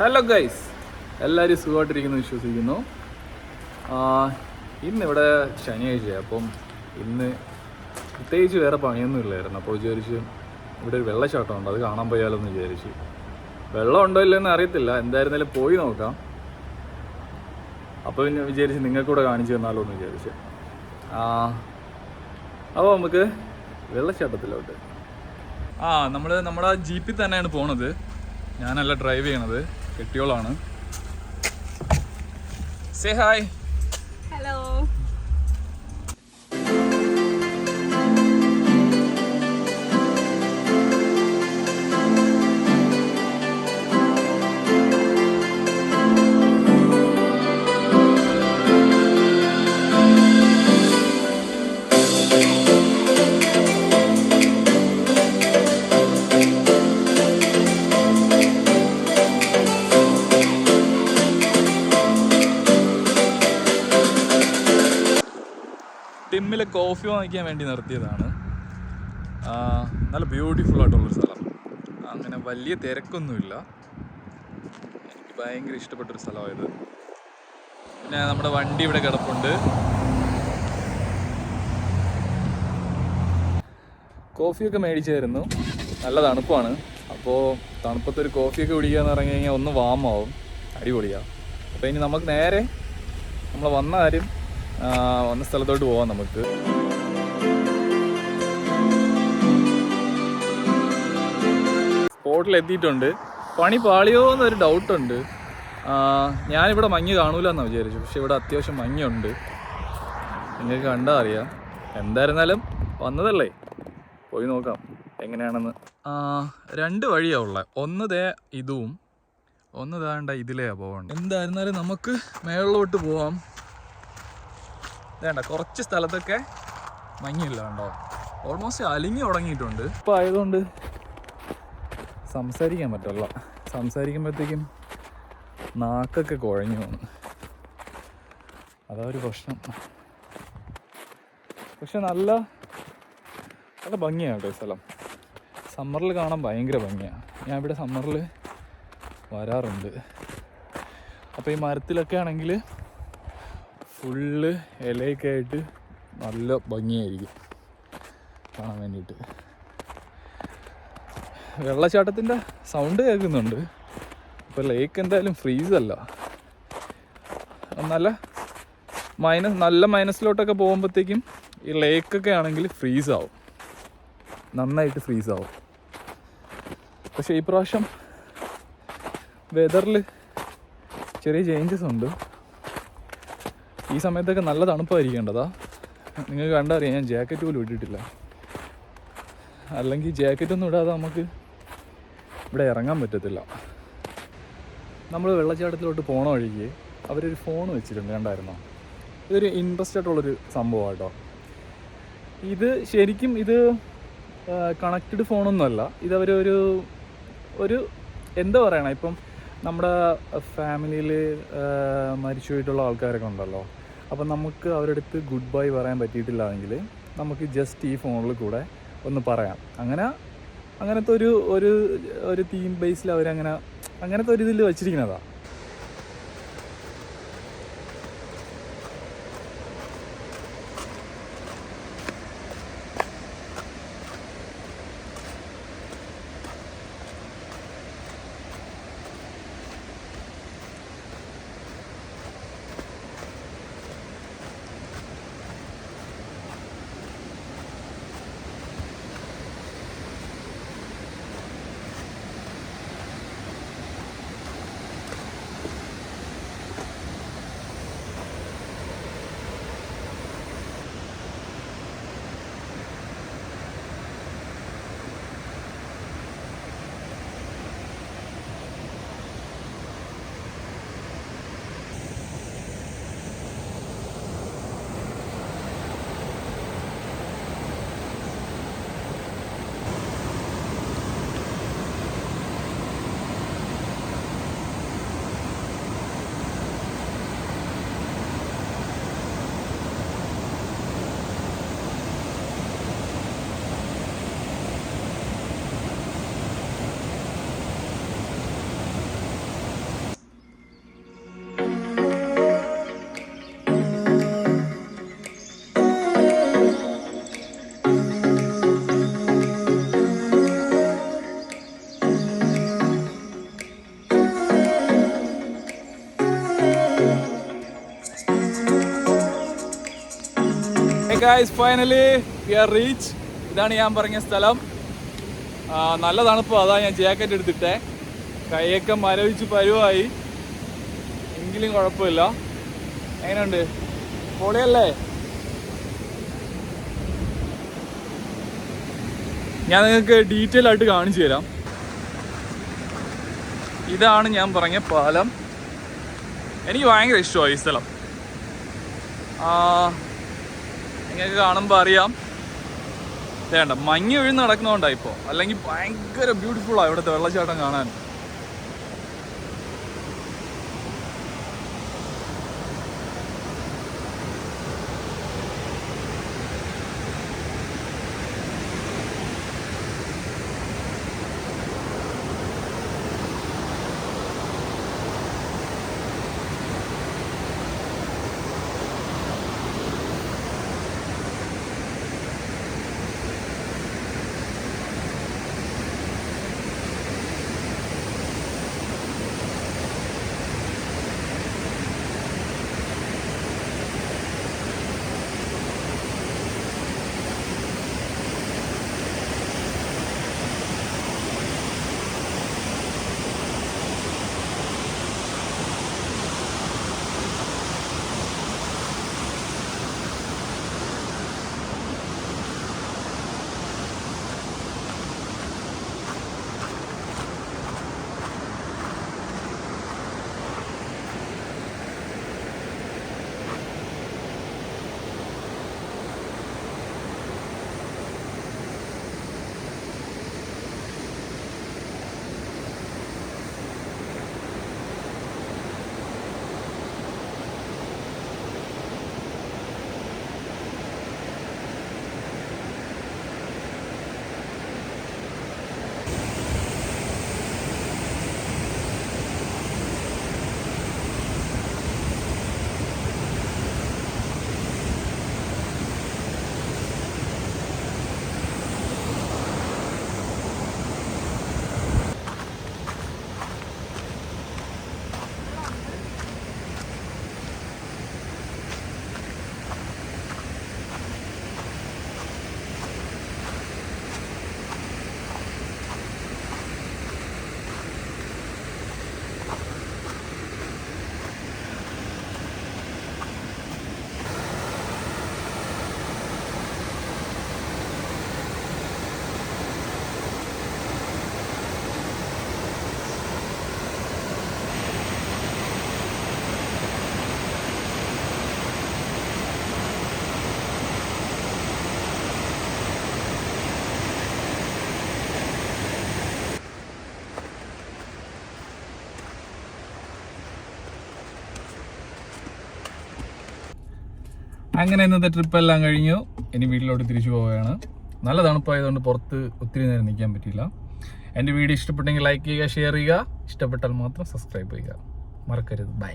Hello guys, എല്ലാവരും സുഖമായിട്ടിരിക്കുന്നു വിശ്വസിക്കുന്നു. ഇന്നിവിടെ ശനിയാഴ്ചയാണ്. അപ്പം ഇന്ന് പ്രത്യേകിച്ച് വേറെ പണിയൊന്നും ഇല്ലായിരുന്നു. അപ്പോൾ വിചാരിച്ചു ഇവിടെ ഒരു വെള്ളച്ചാട്ടമുണ്ട്, അത് കാണാൻ പോയാലോ എന്ന് വിചാരിച്ചു. വെള്ളം ഉണ്ടോ ഇല്ലെന്ന് അറിയത്തില്ല, എന്തായിരുന്നാലും പോയി നോക്കാം. അപ്പോൾ പിന്നെ വിചാരിച്ച് നിങ്ങൾക്കൂടെ കാണിച്ചു തന്നാലോ എന്ന് വിചാരിച്ചു. അപ്പോൾ നമുക്ക് വെള്ളച്ചാട്ടത്തിലോട്ട്. നമ്മൾ നമ്മുടെ ജീപ്പിൽ തന്നെയാണ് പോണത്. ഞാനല്ല ഡ്രൈവ് ചെയ്യണത്, കെട്ടിയോളാണ്. Say hi. ഹലോ. ടിമ്മിൽ കോഫി വാങ്ങിക്കാൻ വേണ്ടി നിർത്തിയതാണ്. നല്ല ബ്യൂട്ടിഫുൾ ആയിട്ടുള്ളൊരു സ്ഥലം. അങ്ങനെ വലിയ തിരക്കൊന്നുമില്ല. എനിക്ക് ഭയങ്കര ഇഷ്ടപ്പെട്ടൊരു സ്ഥലമായത്. പിന്നെ നമ്മുടെ വണ്ടി ഇവിടെ കിടപ്പുണ്ട്. കോഫിയൊക്കെ മേടിച്ചായിരുന്നു. നല്ല തണുപ്പാണ്. അപ്പോൾ തണുപ്പത്തൊരു കോഫിയൊക്കെ കുടിക്കുക എന്ന് പറഞ്ഞു കഴിഞ്ഞാൽ ഒന്ന് വാമാവും, അടിപൊളിയാണ്. അപ്പോൾ ഇനി നമുക്ക് നേരെ നമ്മൾ വന്ന സ്ഥലത്തോട്ട് പോവാം. നമുക്ക് സ്പോട്ടിൽ എത്തിയിട്ടുണ്ട്. പണി പാളിയോ എന്നൊരു ഡൗട്ടുണ്ട്. ഞാനിവിടെ മഞ്ഞ് കാണൂല എന്നാണ് വിചാരിച്ചു, പക്ഷെ ഇവിടെ അത്യാവശ്യം മഞ്ഞുണ്ട്. നിങ്ങൾക്ക് കണ്ടാൽ അറിയാം. എന്തായിരുന്നാലും വന്നതല്ലേ, പോയി നോക്കാം എങ്ങനെയാണെന്ന്. രണ്ട് വഴിയാണ് ഉള്ളത്. ഒന്ന് ദേ ഇതും, ഒന്ന് ദാണ്ട ഇതിലെയാ പോകണ്ട. എന്തായിരുന്നാലും നമുക്ക് മേളിലോട്ട് പോവാം. വേണ്ട, കുറച്ച് സ്ഥലത്തൊക്കെ മഞ്ഞില്ല കണ്ടോ, ഓൾമോസ്റ്റ് അലിഞ്ഞു തുടങ്ങിയിട്ടുണ്ട്. ഇപ്പം ആയതുകൊണ്ട് സംസാരിക്കാൻ പറ്റില്ല. സംസാരിക്കുമ്പോഴത്തേക്കും നാക്കൊക്കെ കുഴഞ്ഞു പോകുന്നു, അതാ ഒരു പ്രശ്നം. പക്ഷെ നല്ല ഭംഗിയാണ് കേട്ടോ ഈ സ്ഥലം. സമ്മറിൽ കാണാൻ ഭയങ്കര ഭംഗിയാണ്. ഞാൻ ഇവിടെ സമ്മറിൽ വരാറുണ്ട്. അപ്പോൾ ഈ മരത്തിലൊക്കെ ആണെങ്കിൽ ഫുള്ള് ഇലയൊക്കെ ആയിട്ട് നല്ല ഭംഗിയായിരിക്കും കാണാൻ വേണ്ടിയിട്ട്. വെള്ളച്ചാട്ടത്തിൻ്റെ സൗണ്ട് കേൾക്കുന്നുണ്ട്. ഇപ്പോൾ ലേക്ക് എന്തായാലും ഫ്രീസല്ല, നല്ല മൈനസിലോട്ടൊക്കെ പോകുമ്പോഴത്തേക്കും ഈ ലേക്കൊക്കെ ആണെങ്കിൽ ഫ്രീസാവും, നന്നായിട്ട് ഫ്രീസാവും. പക്ഷേ ഈ പ്രാവശ്യം വെതറിൽ ചെറിയ ചേഞ്ചസ് ഉണ്ട്. ഈ സമയത്തൊക്കെ നല്ല തണുപ്പായിരിക്കേണ്ടതാ. നിങ്ങൾക്ക് കണ്ടറിയാം, ഞാൻ ജാക്കറ്റ് പോലും ഇട്ടിട്ടില്ല. അല്ലെങ്കിൽ ജാക്കറ്റൊന്നും ഇടാതെ നമുക്ക് ഇവിടെ ഇറങ്ങാൻ പറ്റത്തില്ല. നമ്മൾ വെള്ളച്ചാട്ടത്തിലോട്ട് പോണ വഴിക്ക് അവരൊരു ഫോൺ വെച്ചിട്ടുണ്ട്, കണ്ടായിരുന്നോ? ഇതൊരു ഇൻട്രസ്റ്റ് ആയിട്ടുള്ളൊരു സംഭവമാണ് കേട്ടോ. ഇത് ശരിക്കും കണക്റ്റഡ് ഫോണൊന്നുമല്ല. ഇതവരൊരു എന്താ പറയണേ, ഇപ്പം നമ്മുടെ ഫാമിലിയിൽ മരിച്ചു പോയിട്ടുള്ള ആൾക്കാരൊക്കെ ഉണ്ടല്ലോ. അപ്പം നമുക്ക് അവരുടെ അടുത്ത് ഗുഡ് ബൈ പറയാൻ പറ്റിയിട്ടില്ല എങ്കിൽ നമുക്ക് ജസ്റ്റ് ഈ ഫോണിൽ കൂടെ ഒന്ന് പറയാം. അങ്ങനത്തെ ഒരു തീം ബേസിൽ അങ്ങനത്തെ ഒരു ഇതിൽ വച്ചിരിക്കുന്നതാണ്. Guys finally we are reach. ഇതാണ് ഞാൻ പറഞ്ഞ സ്ഥലം. നല്ല തണുപ്പ്, അതാ ഞാൻ ജാക്കറ്റ് എടുത്തിട്ടേ. കൈയൊക്കെ മരവിച്ച് പരുവായി, എങ്കിലും കുഴപ്പമില്ല. എങ്ങനെയുണ്ട്? പൊളിയല്ലേ? ഞാൻ നിങ്ങൾക്ക് ഡീറ്റെയിൽ ആയിട്ട് കാണിച്ചു തരാം. ഇതാണ് ഞാൻ പറഞ്ഞ പാലം. എനിക്ക് ഭയങ്കര ഇഷ്ടമായി ഈ സ്ഥലം. നിങ്ങൾക്ക് കാണുമ്പോൾ അറിയാം. വേണ്ട, മഞ്ഞ് വീഴുന്ന് നടക്കുന്നതുകൊണ്ടാണ് ഇപ്പോൾ, അല്ലെങ്കിൽ ഭയങ്കര ബ്യൂട്ടിഫുള്ളാണ് ഇവിടുത്തെ വെള്ളച്ചാട്ടം കാണാൻ. അങ്ങനെ ഇന്നത്തെ ട്രിപ്പ് എല്ലാം കഴിഞ്ഞു. ഇനി വീട്ടിലോട്ട് തിരിച്ചു പോവുകയാണ്. നല്ല തണുപ്പായതുകൊണ്ട് പുറത്ത് ഒത്തിരി നേരം നിൽക്കാൻ പറ്റിയില്ല. എൻ്റെ വീഡിയോ ഇഷ്ടപ്പെട്ടെങ്കിൽ ലൈക്ക് ചെയ്യുക, ഷെയർ ചെയ്യുക. ഇഷ്ടപ്പെട്ടാൽ മാത്രം സബ്സ്ക്രൈബ് ചെയ്യുക. മറക്കരുത്. ബൈ.